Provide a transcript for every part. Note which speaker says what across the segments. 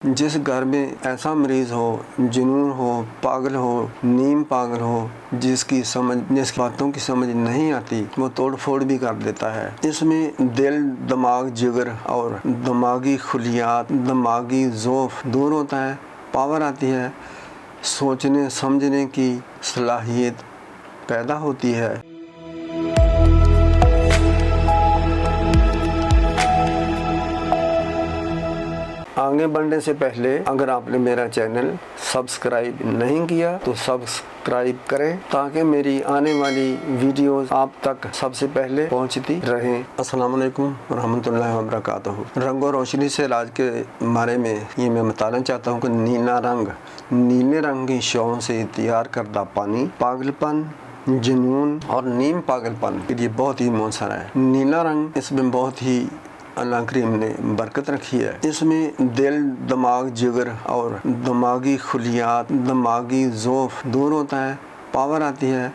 Speaker 1: جس گھر میں ایسا مریض ہو، جنون ہو، پاگل ہو، نیم پاگل ہو، جس باتوں کی سمجھ نہیں آتی، وہ توڑ پھوڑ بھی کر دیتا ہے۔ اس میں دل، دماغ، جگر اور دماغی خلیات، دماغی ذوف دور ہوتا ہے، پاور آتی ہے، سوچنے سمجھنے کی صلاحیت پیدا ہوتی ہے۔ آگے بڑھنے سے پہلے اگر آپ نے میرا چینل سبسکرائب نہیں کیا تو سبسکرائب کریں تاکہ میری آنے والی ویڈیوز آپ تک سب سے پہلے پہنچتی رہیں۔ السلام علیکم ورحمۃ اللہ وبرکاتہ۔ رنگ و روشنی سے علاج کے بارے میں یہ میں بتانا چاہتا ہوں کہ نیلے رنگ کی شعاؤں سے تیار کردہ پانی پاگل پن، جنون اور نیم پاگل پن کے لیے بہت ہی مؤثر ہے۔ نیلا رنگ اس میں بہت ہی اللہ کریم نے برکت رکھی ہے۔ اس میں دل، دماغ، جگر اور دماغی خلیات، دماغی ذوف دور ہوتا ہے، پاور آتی ہے،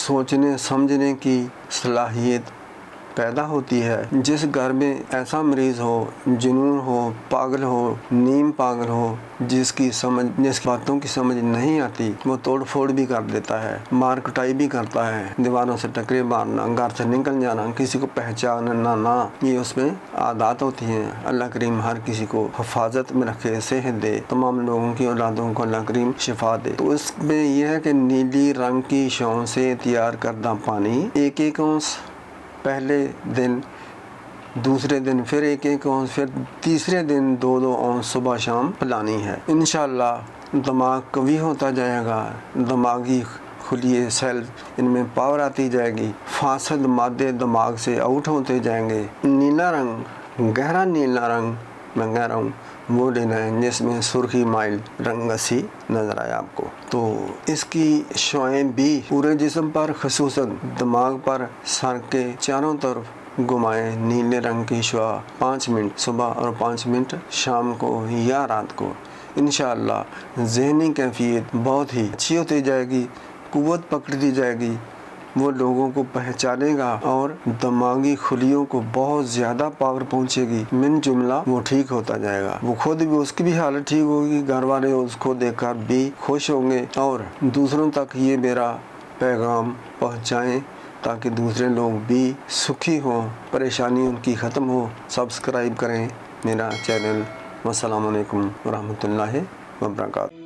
Speaker 1: سوچنے سمجھنے کی صلاحیت پیدا ہوتی ہے۔ جس گھر میں ایسا مریض ہو، جنون ہو، پاگل ہو، نیم پاگل ہو، جس باتوں کی سمجھ نہیں آتی، وہ توڑ پھوڑ بھی کر دیتا ہے، مار کٹائی بھی کرتا ہے، دیواروں سے ٹکرے مارنا، گھر سے نکل جانا، کسی کو پہچاننا نہ، یہ اس میں عادات ہوتی ہیں۔ اللہ کریم ہر کسی کو حفاظت میں رکھے، صحت دے، تمام لوگوں کی اولادوں کو اللہ کریم شفا دے۔ تو اس میں یہ ہے کہ نیلی رنگ کی شعاؤں سے تیار کردہ پانی 1 اونس پہلے دن، دوسرے دن پھر 1 اونس، پھر تیسرے دن 2 اونس صبح شام پلانی ہے۔ انشاءاللہ دماغ قوی ہوتا جائے گا، دماغی خلیے سیل ان میں پاور آتی جائے گی، فاسد مادے دماغ سے آؤٹ ہوتے جائیں گے۔ نیلا رنگ، گہرا نیلا رنگ میں کہہ رہا ہوں وہ لینا ہے جس میں سرخی مائل رنگ سی نظر آیا آپ کو۔ تو اس کی شعاعیں بھی پورے جسم پر، خصوصاً دماغ پر، سر کے چاروں طرف گھمائیں۔ نیلے رنگ کی شعاع 5 منٹ صبح اور 5 منٹ شام کو یا رات کو، انشاءاللہ ذہنی کیفیت بہت ہی اچھی ہوتی جائے گی، قوت پکڑتی جائے گی، وہ لوگوں کو پہچانے گا اور دماغی خلیوں کو بہت زیادہ پاور پہنچے گی، من جملہ وہ ٹھیک ہوتا جائے گا، وہ خود بھی، اس کی بھی حالت ٹھیک ہوگی، گھر والے اس کو دیکھ کر بھی خوش ہوں گے، اور دوسروں تک یہ میرا پیغام پہنچائیں تاکہ دوسرے لوگ بھی سکھی ہوں، پریشانی ان کی ختم ہو۔ سبسکرائب کریں میرا چینل۔ والسلام علیکم ورحمۃ اللہ وبرکاتہ۔